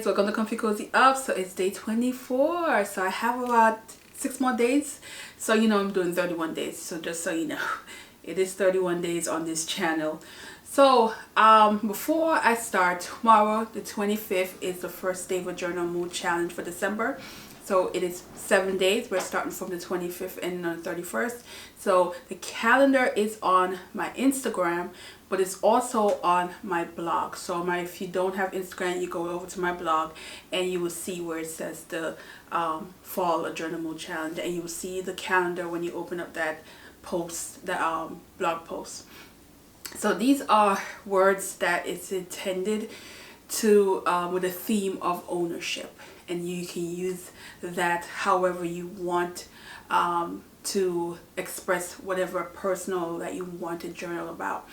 welcome to Comfy Cozy Up. So it's day 24, so I have about 6 more days. So you know I'm doing 31 days, so just so you know, it is 31 days on this channel. So before I start, tomorrow the 25th is the first day of a journal mood challenge for December. So it is 7 days. We're starting from the 25th and on the 31st. So the calendar is on my Instagram, but it's also on my blog. So if you don't have Instagram, you go over to my blog and you will see where it says the fall journal mood challenge, and you will see the calendar when you open up that post, the blog post. So these are words that it's intended to with a theme of ownership, and you can use that however you want to express whatever personal that you want to journal about.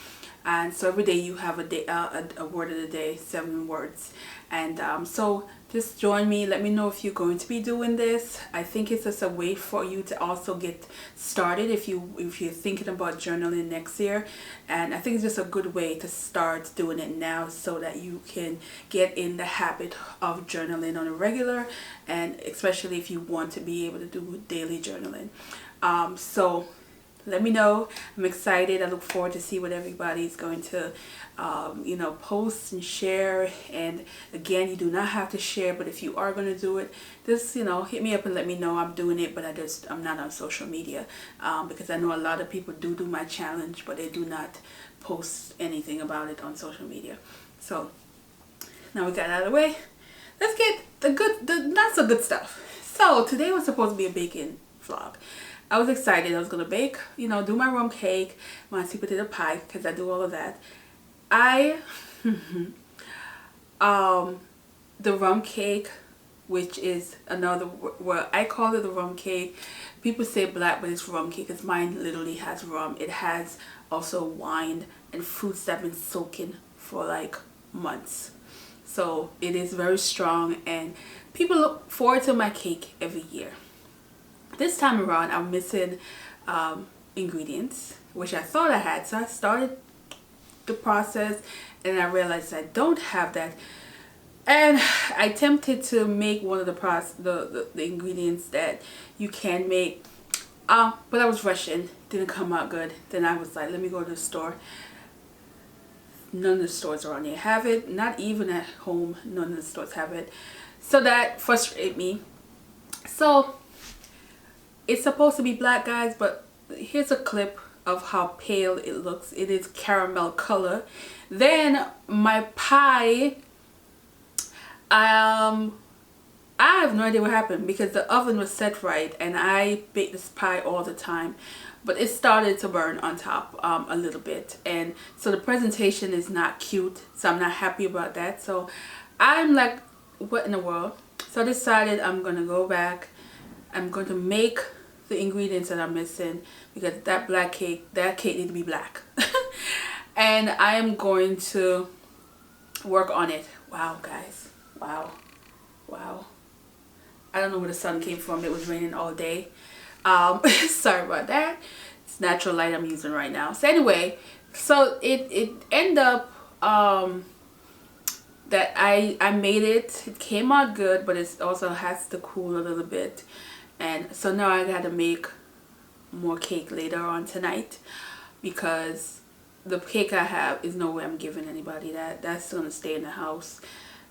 And so every day you have a day, a word of the day, 7 words. And so just join me. Let me know if you're going to be doing this. I think it's just a way for you to also get started if you're thinking about journaling next year. And I think it's just a good way to start doing it now, so that you can get in the habit of journaling on a regular, and especially if you want to be able to do daily journaling. So let me know. I'm excited. I look forward to see what everybody's going to you know, post and share. And again, you do not have to share, but if you are going to do it, just, you know, hit me up and let me know I'm doing it. But I'm not on social media because I know a lot of people do my challenge, but they do not post anything about it on social media. So now we got out of the way, let's get the not so good stuff. So today was supposed to be a baking vlog. I was excited. I was gonna bake, you know, do my rum cake, my sweet potato pie, because I do all of that. The rum cake, which is another, well, I call it the rum cake. People say black, but it's rum cake, because mine literally has rum. It has also wine and fruits that have been soaking for like months. So it is very strong, and people look forward to my cake every year. This time around, I'm missing ingredients, which I thought I had. So I started the process, and I realized I don't have that. And I attempted to make one of the ingredients that you can make, but I was rushing. Didn't come out good. Then I was like, let me go to the store. None of the stores around here have it. Not even at home, none of the stores have it. So that frustrated me. So it's supposed to be black, guys, but here's a clip of how pale it looks. It is caramel color. Then my pie, I have no idea what happened, because the oven was set right and I bake this pie all the time, but it started to burn on top a little bit, and so the presentation is not cute, so I'm not happy about that. So I'm like, what in the world? So I decided I'm gonna go back. I'm going to make the ingredients that I'm missing, because that cake needs to be black. And I am going to work on it. Wow, guys. Wow. I don't know where the sun came from. It was raining all day. Sorry about that. It's natural light I'm using right now. So anyway, so it ended up that I made it. It came out good, but it also has to cool a little bit. And so now I gotta make more cake later on tonight, because the cake I have is no way I'm giving anybody that. That's gonna stay in the house,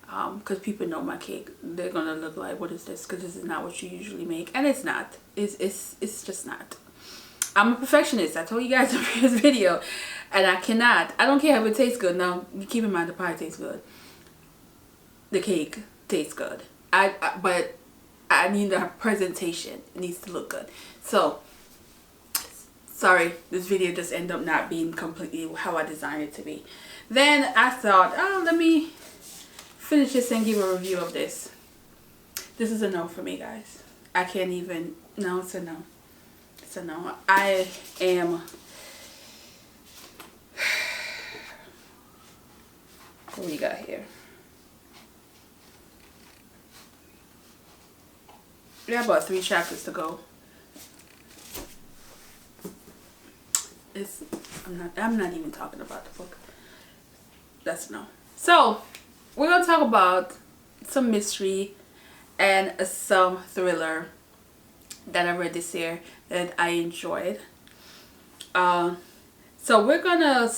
because people know my cake. They're gonna look like, what is this? Because this is not what you usually make, and it's not. It's just not. I'm a perfectionist. I told you guys in the previous video, and I don't care if it tastes good. Now keep in mind, the pie tastes good, the cake tastes good. But I need the presentation. It needs to look good. So sorry, this video just ended up not being completely how I designed it to be. Then I thought, oh, let me finish this and give a review of this. This is a no for me, guys. I can't even, no, it's a no. It's a no. I am, what we got here? We have about 3 chapters to go. I'm not even talking about the book. That's no. So we're gonna talk about some mystery, and some thriller that I read this year that I enjoyed. So we're gonna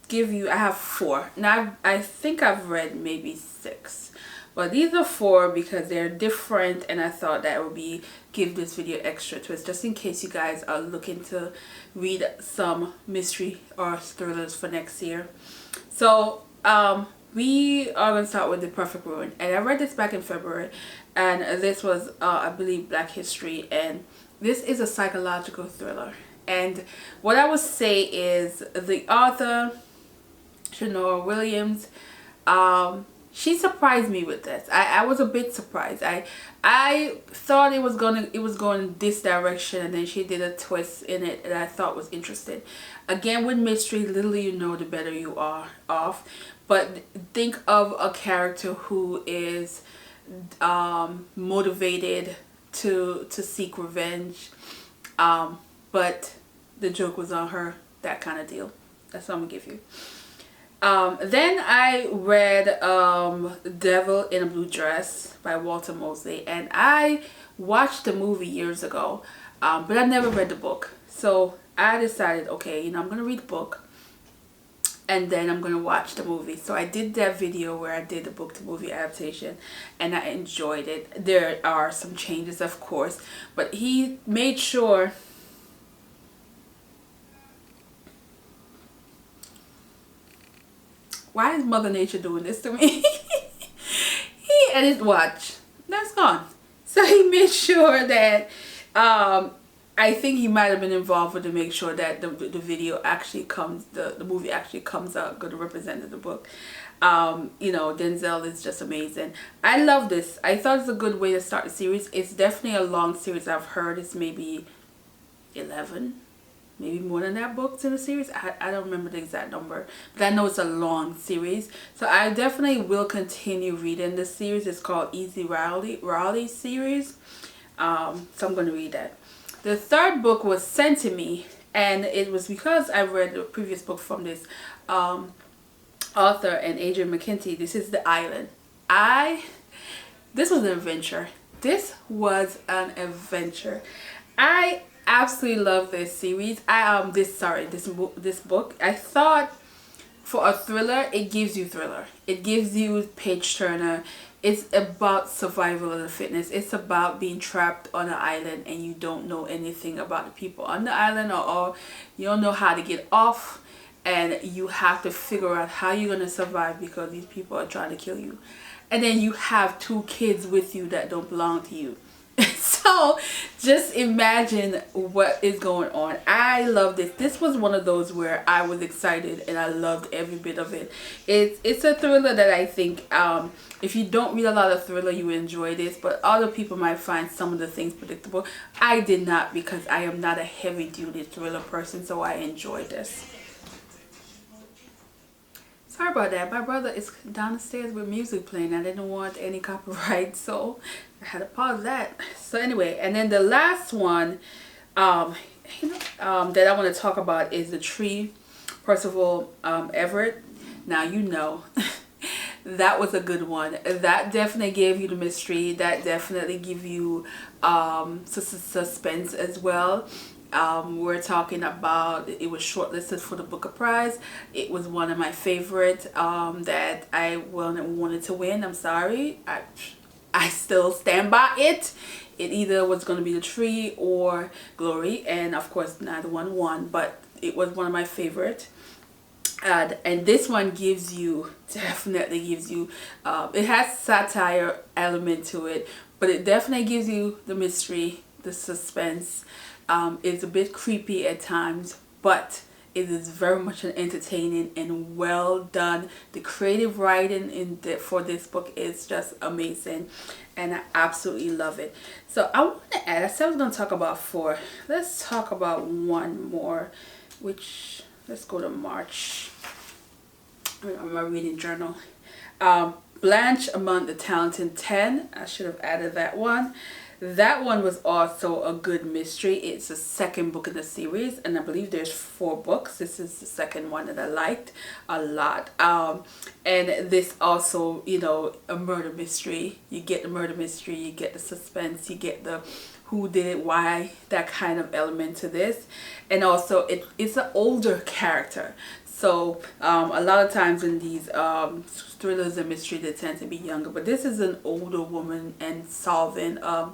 give you, I have 4. Now I think I've read maybe 6. But these are 4 because they're different, and I thought that would be give this video extra twist just in case you guys are looking to read some mystery or thrillers for next year. So we are going to start with The Perfect Ruin, and I read this back in February, and this was I believe Black History, and this is a psychological thriller. And what I would say is the author, Shanora Williams, she surprised me with this. I was a bit surprised. I thought it was going this direction, and then she did a twist in it that I thought was interesting. Again, with mystery, the little you know, the better you are off. But think of a character who is motivated to seek revenge, but the joke was on her, that kind of deal. That's what I'm gonna give you. Then I read Devil in a Blue Dress by Walter Mosley, and I watched the movie years ago, but I never read the book. So I decided, okay, I'm gonna read the book and then I'm gonna watch the movie. So I did that video where I did the book to movie adaptation, and I enjoyed it. There are some changes, of course, but he made sure why is Mother Nature doing this to me? He edited watch. That's gone. So he made sure that I think he might have been involved with to make sure that the video actually comes, the movie actually comes out good to represent the book. Denzel is just amazing. I love this. I thought it's a good way to start the series. It's definitely a long series. I've heard it's maybe 11, maybe more than that books in the series. I don't remember the exact number, but I know it's a long series. So I definitely will continue reading this series. It's called Easy Raleigh series. So I'm going to read that. The third book was sent to me, and it was because I read the previous book from this author and Adrian McKenty. This is The Island. This was an adventure. This was an adventure. I absolutely love this series. This book. I thought for a thriller, it gives you thriller. It gives you page turner. It's about survival of the fitness. It's about being trapped on an island and you don't know anything about the people on the island, or you don't know how to get off, and you have to figure out how you're going to survive because these people are trying to kill you. And then you have 2 kids with you that don't belong to you. So just imagine what is going on. I love this. This was one of those where I was excited and I loved every bit of it. It's a thriller that I think if you don't read a lot of thriller, you enjoy this, but other people might find some of the things predictable. I did not, because I am not a heavy duty thriller person, so I enjoyed this. Sorry about that. My brother is downstairs with music playing. I didn't want any copyright, so I had to pause that. So anyway, and then the last one that I want to talk about is The Tree, Percival Everett. Now that was a good one. That definitely gave you the mystery. That definitely give you suspense as well. We're talking about, it was shortlisted for the Booker Prize. It was one of my favorite that I wanted to win. I'm sorry, I still stand by it. It either was going to be The Tree or Glory, and of course neither one won, but it was one of my favorite. And this one definitely gives you it has satire element to it, but it definitely gives you the mystery, the suspense. It's a bit creepy at times, but it is very much an entertaining and well done. The creative writing for this book is just amazing, and I absolutely love it. So I want to add, I said I was going to talk about 4. Let's talk about one more, which, let's go to March. My reading journal. Blanche Among the Talented 10. I should have added that one. That one was also a good mystery. It's the second book in the series, and I believe there's 4 books. This is the second one that I liked a lot. And this also, you know, a murder mystery. You get the murder mystery, you get the suspense, you get the who did it, why, that kind of element to this. And also it's an older character. So a lot of times in these thrillers and mystery, they tend to be younger, but this is an older woman and solving a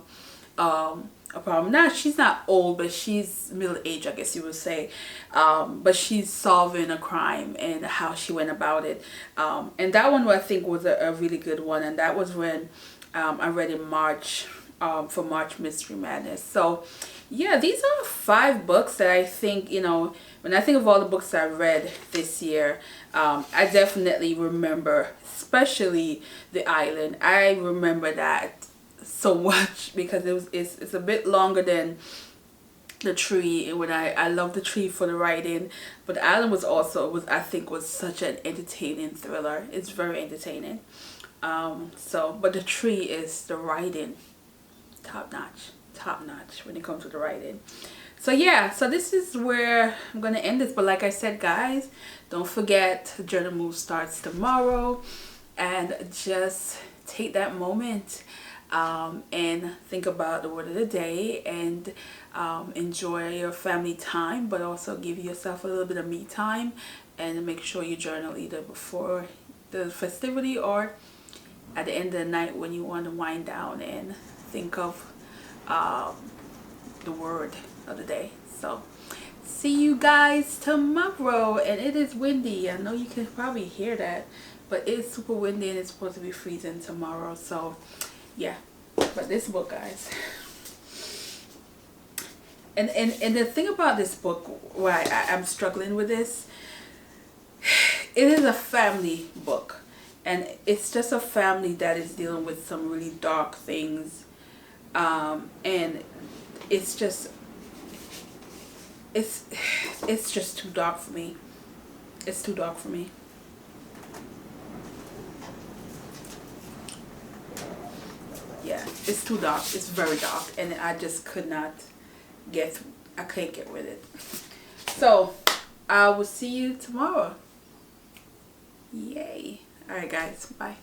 problem. Now she's not old, but she's middle aged, I guess you would say. But she's solving a crime and how she went about it. And that one I think was a really good one, and that was when I read in March, for March Mystery Madness. So yeah, these are 5 books that I think, you know, when I think of all the books I read this year, I definitely remember, especially The Island. I remember that so much because it's a bit longer than The Tree. And when I love The Tree for the writing, but The Island was also, I think was such an entertaining thriller. It's very entertaining. But The Tree is the writing top notch when it comes to the writing. So yeah, so this is where I'm gonna end this. But like I said, guys, don't forget Journal Move starts tomorrow, and just take that moment and think about the word of the day, and enjoy your family time, but also give yourself a little bit of me time, and make sure you journal either before the festivity or at the end of the night when you want to wind down and think of the word of the day. So see you guys tomorrow. And it is windy. I know you can probably hear that, but it's super windy and it's supposed to be freezing tomorrow. So yeah, but this book, guys, and the thing about this book, why I'm struggling with this, it is a family book, and it's just a family that is dealing with some really dark things. And it's just too dark for me. It's too dark for me. Yeah, it's too dark. It's very dark, and I just could not I can't get with it. So I will see you tomorrow. Yay. All right, guys, bye.